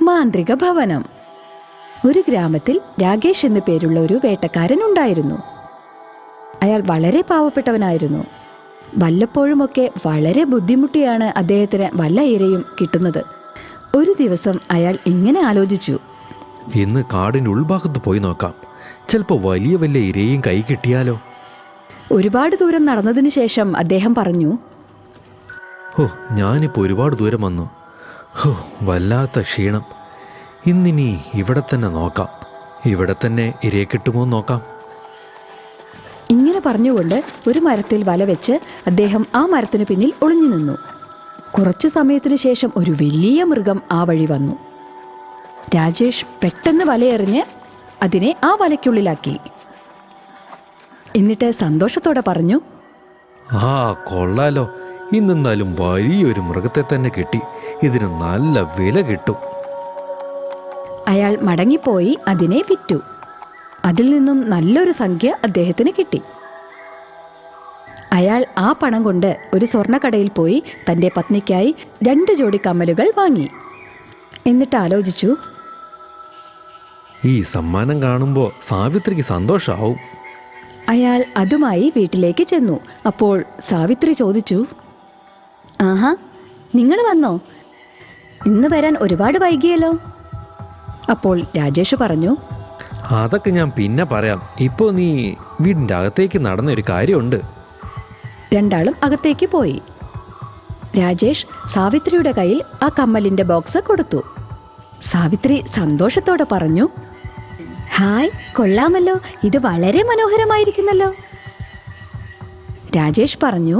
മാന്ത്രിക ഭവനം. ഒരു ഗ്രാമത്തിൽ രാകേഷ് എന്നു പേരുള്ള ഒരു വേട്ടക്കാരൻ ഉണ്ടായിരുന്നു. അയാൾ വളരെ പാവപ്പെട്ടവനായിരുന്നു. വല്ലപ്പോഴുമൊക്കെ വളരെ ബുദ്ധിമുട്ടിയാണ് അദ്ദേഹത്തിന് വല്ല ഇരയും കിട്ടുന്നത്. ഒരു ദിവസം അയാൾ ഇങ്ങനെ ആലോചിച്ചു, ഇന്ന് കാടിൻ്റെ ഉൾഭാഗത്ത് പോയി നോക്കാം. ചിലപ്പോൾ വലിയ വലിയ ഇരയും കൈ കിട്ടിയാലോ. ഒരുപാട് ദൂരം നടന്നതിന് ശേഷം അദ്ദേഹം പറഞ്ഞു, ഞാനിപ്പോൾ ഒരുപാട് ദൂരം വന്നു. വല്ലാത്ത ക്ഷീണം. ഇന്നിനി ഇവിടെ തന്നെ നോക്കാം. ഇവിടെ തന്നെ ഇരയെ കിട്ടുമോ നോക്കാം. ഇങ്ങനെ പറഞ്ഞുകൊണ്ട് ഒരു മരത്തിൽ വല വെച്ച് അദ്ദേഹം ആ മരത്തിനു പിന്നിൽ ഒളിഞ്ഞു നിന്നു. കുറച്ചു സമയത്തിന് ശേഷം ഒരു വലിയ മൃഗം ആ വഴി വന്നു. രാജേഷ് പെട്ടെന്ന് വലയെറിഞ്ഞ് അതിനെ ആ വലയ്ക്കുള്ളിലാക്കി. എന്നിട്ട് സന്തോഷത്തോടെ പറഞ്ഞു, കൊള്ളാലോ, ഇന്നെന്നാലും വലിയൊരു മൃഗത്തെ തന്നെ കിട്ടി. ഇതിന് നല്ല വില കിട്ടും. അയാൾ മടങ്ങിപ്പോയി അതിനെ വിറ്റു. അതിൽ നിന്നും നല്ലൊരു സംഖ്യ അദ്ദേഹത്തിന് കിട്ടി. അയാൾ ആ പണം കൊണ്ട് ഒരു സ്വർണ്ണക്കടയിൽ പോയി തൻ്റെ പത്നിക്കായി 2 ജോഡി കമ്മലുകൾ വാങ്ങി. എന്നിട്ട് ആലോചിച്ചു, ഈ സമ്മാനം കാണുമ്പോൾ സാവിത്രിക്ക് സന്തോഷമാവും. അയാൾ അതുമായി വീട്ടിലേക്ക് ചെന്നു. അപ്പോൾ സാവിത്രി ചോദിച്ചു, ആഹാ, നിങ്ങൾ വന്നോ? ഇന്ന് വരാൻ ഒരുപാട് വൈകിയല്ലോ. അപ്പോൾ രാജേഷ് പറഞ്ഞു, അതൊക്കെ ഞാൻ പിന്നെ പറയാം. ഇപ്പോൾ നീ വീടിൻ്റെ അകത്തേക്ക് നടന്നൊരു കാര്യമുണ്ട്. രണ്ടാളും അകത്തേക്ക് പോയി. രാജേഷ് സാവിത്രിയുടെ കയ്യിൽ ആ കമ്മലിൻ്റെ ബോക്സ് കൊടുത്തു. സാവിത്രി സന്തോഷത്തോടെ പറഞ്ഞു, ഹായ്, കൊള്ളാമല്ലോ, ഇത് വളരെ മനോഹരമായിരിക്കുന്നല്ലോ. രാജേഷ് പറഞ്ഞു,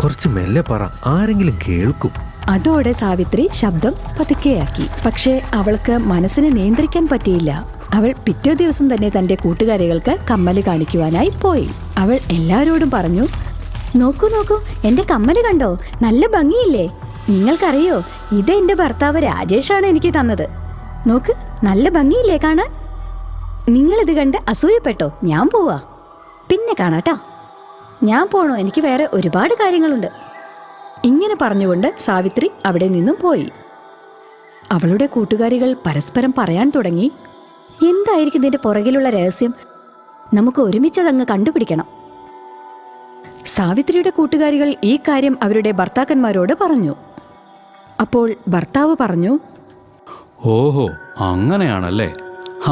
കുറച്ച് മെല്ലെ പറ, ആരെങ്കിലും കേൾക്കും. അതോടെ സാവിത്രി ശബ്ദം പതുക്കെയാക്കി. പക്ഷേ അവൾക്ക് മനസ്സിനെ നിയന്ത്രിക്കാൻ പറ്റിയില്ല. അവൾ പിറ്റേ ദിവസം തന്നെ തൻ്റെ കൂട്ടുകാരികൾക്ക് കമ്മല് കാണിക്കുവാനായി പോയി. അവൾ എല്ലാവരോടും പറഞ്ഞു, നോക്കൂ നോക്കൂ, എൻ്റെ കമ്മല് കണ്ടോ, നല്ല ഭംഗിയില്ലേ? നിങ്ങൾക്കറിയോ, ഇത് എൻ്റെ ഭർത്താവ് രാജേഷാണ് എനിക്ക് തന്നത്. നോക്ക്, നല്ല ഭംഗിയില്ലേ കാണാൻ? നിങ്ങളിത് കണ്ട് അസൂയപ്പെട്ടോ? ഞാൻ പോവാ, പിന്നെ കാണാട്ടോ. ഞാൻ പോണോ, എനിക്ക് വേറെ ഒരുപാട് കാര്യങ്ങളുണ്ട്. ഇങ്ങനെ പറഞ്ഞുകൊണ്ട് സാവിത്രി അവിടെ നിന്നും പോയി. അവളുടെ കൂട്ടുകാരികൾ പരസ്പരം പറയാൻ തുടങ്ങി, എന്തായിരിക്കും ഇതിൻ്റെ പുറകിലുള്ള രഹസ്യം? നമുക്ക് ഒരുമിച്ചതങ്ങ് കണ്ടുപിടിക്കണം. സാവിത്രിയുടെ കൂട്ടുകാരികൾ ഈ കാര്യം അവരുടെ ഭർത്താക്കന്മാരോട് പറഞ്ഞു. അപ്പോൾ ഭർത്താവ് പറഞ്ഞു, ഓഹോ, അങ്ങനെയാണല്ലേ.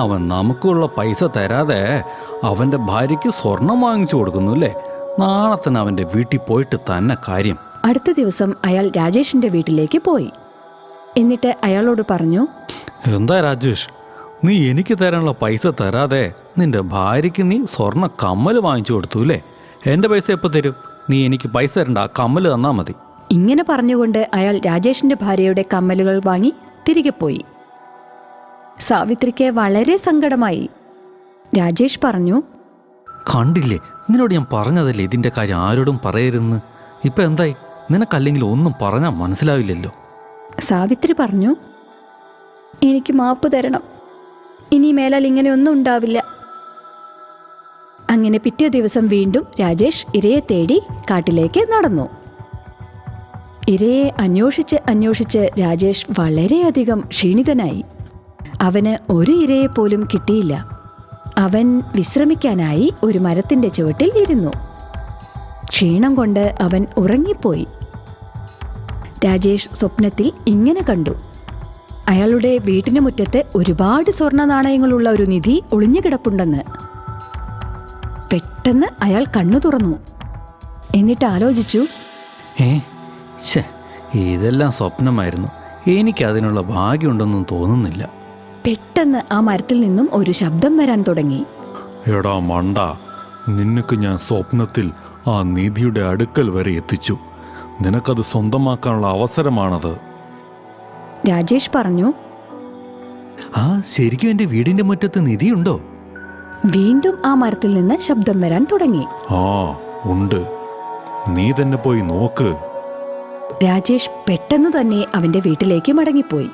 അവൻ നമുക്കുള്ള പൈസ തരാതെ അവൻ്റെ ഭാര്യയ്ക്ക് സ്വർണം വാങ്ങിച്ചു കൊടുക്കുന്നു അല്ലേ? നാളെ തന്നെ അവൻ്റെ വീട്ടിൽ പോയിട്ട് തന്നെ കാര്യം. അടുത്ത ദിവസം അയാൾ രാജേഷിൻ്റെ വീട്ടിലേക്ക് പോയി. എന്നിട്ട് അയാളോട് പറഞ്ഞു, എന്താ രാജേഷ്, നീ എനിക്ക് തരാനുള്ള പൈസ തരാതെ നിന്റെ ഭാര്യയ്ക്ക് നീ സ്വർണ്ണ കമ്മൽ വാങ്ങിച്ചു കൊടുത്തു അല്ലേ? എൻ്റെ പൈസ എപ്പോൾ തരും? നീ എനിക്ക് പൈസ തരണ്ട, ആ കമ്മൽ തന്നാൽ മതി. ഇങ്ങനെ പറഞ്ഞുകൊണ്ട് അയാൾ രാജേഷിൻ്റെ ഭാര്യയുടെ കമ്മലുകൾ വാങ്ങി തിരികെ പോയി. സാവിത്രിക്ക് വളരെ സങ്കടമായി. രാജേഷ് പറഞ്ഞു, കണ്ടില്ലേ, നിന്നോട് ഞാൻ പറഞ്ഞതല്ലേ ഇതിൻ്റെ കാര്യം ആരോടും പറയരുതെന്ന്. ഇപ്പം എന്തായി? നിനക്കല്ലെങ്കിൽ ഒന്നും പറഞ്ഞാൽ മനസ്സിലാവില്ലല്ലോ. സാവിത്രി പറഞ്ഞു, എനിക്ക് മാപ്പ് തരണം, ഇനി മേലാൽ ഇങ്ങനെയൊന്നും ഉണ്ടാവില്ല. അങ്ങനെ പിറ്റേ ദിവസം വീണ്ടും രാജേഷ് ഇരയെ തേടി കാട്ടിലേക്ക് നടന്നു. ഇരയെ അന്വേഷിച്ച് രാജേഷ് വളരെയധികം ക്ഷീണിതനായി. അവന് ഒരു ഇരയെ പോലും കിട്ടിയില്ല. അവൻ വിശ്രമിക്കാനായി ഒരു മരത്തിൻ്റെ ചുവട്ടിൽ ഇരുന്നു. ക്ഷീണം കൊണ്ട് അവൻ ഉറങ്ങിപ്പോയി. രാജേഷ് സ്വപ്നത്തിൽ ഇങ്ങനെ കണ്ടു, അയാളുടെ വീട്ടിന് മുറ്റത്ത് ഒരുപാട് സ്വർണ്ണ നാണയങ്ങളുള്ള ഒരു നിധി ഒളിഞ്ഞു കിടപ്പുണ്ടെന്ന്. പെട്ടെന്ന് അയാൾ കണ്ണു തുറന്നു. എന്നിട്ട് ആലോചിച്ചു, ഇതെല്ലാം സ്വപ്നമായിരുന്നു, എനിക്കതിനുള്ള ഭാഗ്യമുണ്ടെന്നും തോന്നുന്നില്ല. പെട്ടെന്ന് ആ മരത്തിൽ നിന്നും ഒരു ശബ്ദം വരാൻ തുടങ്ങി. എടാ മണ്ട, നിനക്ക് ഞാൻ സ്വപ്നത്തിൽ ആ നിധിയുടെ അടുക്കൽ വരെ എത്തിച്ചു. നിനക്കത് സ്വന്തമാക്കാനുള്ള അവസരമാണത്. രാജേഷ് പറഞ്ഞു, ശരിക്കും എൻ്റെ വീടിൻ്റെ മുറ്റത്ത് നിധിയുണ്ടോ? വീണ്ടും ആ മരത്തിൽ നിന്ന് ശബ്ദം വരാൻ തുടങ്ങി. ഉണ്ട്, നീ തന്നെ പോയി നോക്ക്. രാജേഷ് പെട്ടെന്ന് തന്നെ അവന്റെ വീട്ടിലേക്ക് മടങ്ങിപ്പോയി.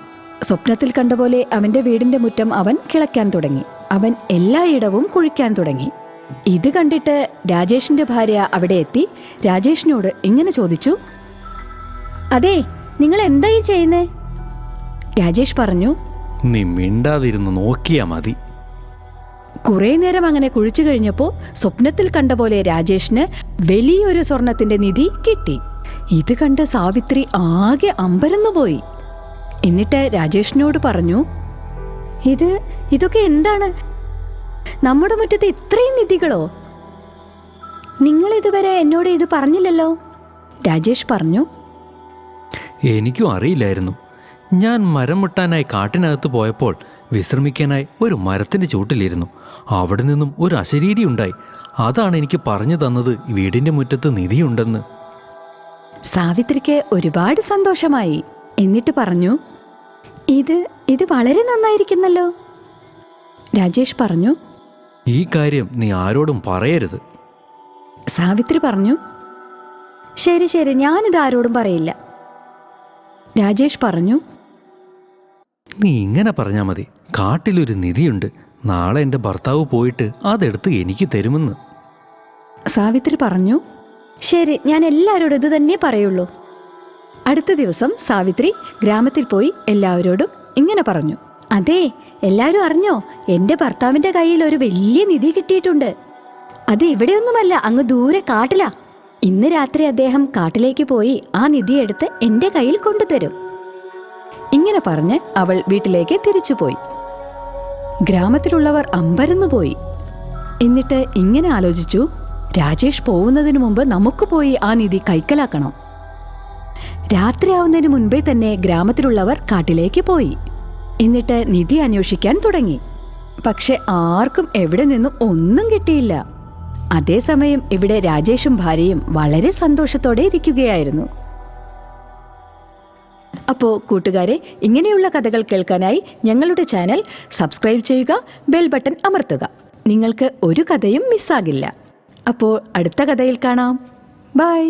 സ്വപ്നത്തിൽ കണ്ടപോലെ അവന്റെ വീടിന്റെ മുറ്റം അവൻ കിളയ്ക്കാൻ തുടങ്ങി. അവൻ എല്ലായിടവും കുഴിക്കാൻ തുടങ്ങി. ഇത് കണ്ടിട്ട് രാജേഷിന്റെ ഭാര്യ അവിടെ എത്തി രാജേഷിനോട് ഇങ്ങനെ ചോദിച്ചു, അതെ, നിങ്ങൾ എന്തായി ചെയ്യുന്നേ? രാജേഷ് പറഞ്ഞു. നീ മിണ്ടാതിരുന്ന് നോക്കിയാ മതി. കുറേ നേരം അങ്ങനെ കുഴിച്ചു കഴിഞ്ഞപ്പോൾ സ്വപ്നത്തിൽ കണ്ട പോലെ രാജേഷിന് വലിയൊരു സ്വർണത്തിന്റെ നിധി കിട്ടി. ഇത് കണ്ട് സാവിത്രി ആകെ അമ്പരന്നുപോയി. എന്നിട്ട് രാജേഷിനോട് പറഞ്ഞു, ഇതൊക്കെ എന്താണ്? നമ്മുടെ മുറ്റത്ത് ഇത്രയും നിധികളോ? നിങ്ങൾ ഇതുവരെ എന്നോട് ഇത് പറഞ്ഞില്ലല്ലോ. രാജേഷ് പറഞ്ഞു. എനിക്കും അറിയില്ലായിരുന്നു. ഞാൻ മരം വെട്ടാനായി കാട്ടിനകത്ത് പോയപ്പോൾ വിശ്രമിക്കാനായി ഒരു മരത്തിൻ്റെ ചൂട്ടിലിരുന്നു. അവിടെ നിന്നും ഒരു അശരീരി ഉണ്ടായി. അതാണ് എനിക്ക് പറഞ്ഞു തന്നത് വീടിൻ്റെ മുറ്റത്ത് നിധിയുണ്ടെന്ന്. സാവിത്രിക്ക് ഒരുപാട് സന്തോഷമായി. എന്നിട്ട് പറഞ്ഞു, ഇത് വളരെ നന്നായിരിക്കുന്നല്ലോ. രാജേഷ് പറഞ്ഞു. ഈ കാര്യം നീ ആരോടും പറയരുത്. സാവിത്രി പറഞ്ഞു. ശരി ശരി, ഞാനിത് ആരോടും പറയില്ല. രാജേഷ് പറഞ്ഞു. നീ ഇങ്ങനെ പറഞ്ഞാൽ മതി. കാട്ടിലൊരു നിധിയുണ്ട്. നാളെ എൻ്റെ ഭർത്താവ് പോയിട്ട് അതെടുത്ത് എനിക്ക് തരുമെന്ന്. സാവിത്രി പറഞ്ഞു. ശരി, ഞാൻ എല്ലാവരോടും ഇത് തന്നെ പറയുള്ളൂ. അടുത്ത ദിവസം സാവിത്രി ഗ്രാമത്തിൽ പോയി എല്ലാവരോടും ഇങ്ങനെ പറഞ്ഞു. അതെ, എല്ലാവരും അറിഞ്ഞോ? എൻ്റെ ഭർത്താവിൻ്റെ കയ്യിൽ ഒരു വലിയ നിധി കിട്ടിയിട്ടുണ്ട്. അത് ഇവിടെയൊന്നുമല്ല, അങ്ങ് ദൂരെ കാട്ടിലാ. ഇന്ന് രാത്രി അദ്ദേഹം കാട്ടിലേക്ക് പോയി ആ നിധി എടുത്ത് എൻ്റെ കയ്യിൽ കൊണ്ടുതരും. ഇങ്ങനെ പറഞ്ഞ് അവൾ വീട്ടിലേക്ക് തിരിച്ചുപോയി. ഗ്രാമത്തിലുള്ളവർ അമ്പരന്നുപോയി. എന്നിട്ട് ഇങ്ങനെ ആലോചിച്ചു, രാജേഷ് പോകുന്നതിന് മുമ്പ് നമുക്ക് പോയി ആ നിധി കൈക്കലാക്കണം. രാത്രിയാവുന്നതിന് മുൻപേ തന്നെ ഗ്രാമത്തിലുള്ളവർ കാട്ടിലേക്ക് പോയി. എന്നിട്ട് നിധി അന്വേഷിക്കാൻ തുടങ്ങി. പക്ഷെ ആർക്കും എവിടെ നിന്നും ഒന്നും കിട്ടിയില്ല. അതേസമയം ഇവിടെ രാജേഷും ഭാര്യയും വളരെ സന്തോഷത്തോടെ ഇരിക്കുകയായിരുന്നു. അപ്പോൾ കൂട്ടുകാരെ, ഇങ്ങനെയുള്ള കഥകൾ കേൾക്കാനായി ഞങ്ങളുടെ ചാനൽ സബ്സ്ക്രൈബ് ചെയ്യുക, ബെൽ ബട്ടൺ അമർത്തുക. നിങ്ങൾക്ക് ഒരു കഥയും മിസ്സാകില്ല. അപ്പോൾ അടുത്ത കഥയിൽ കാണാം. ബൈ.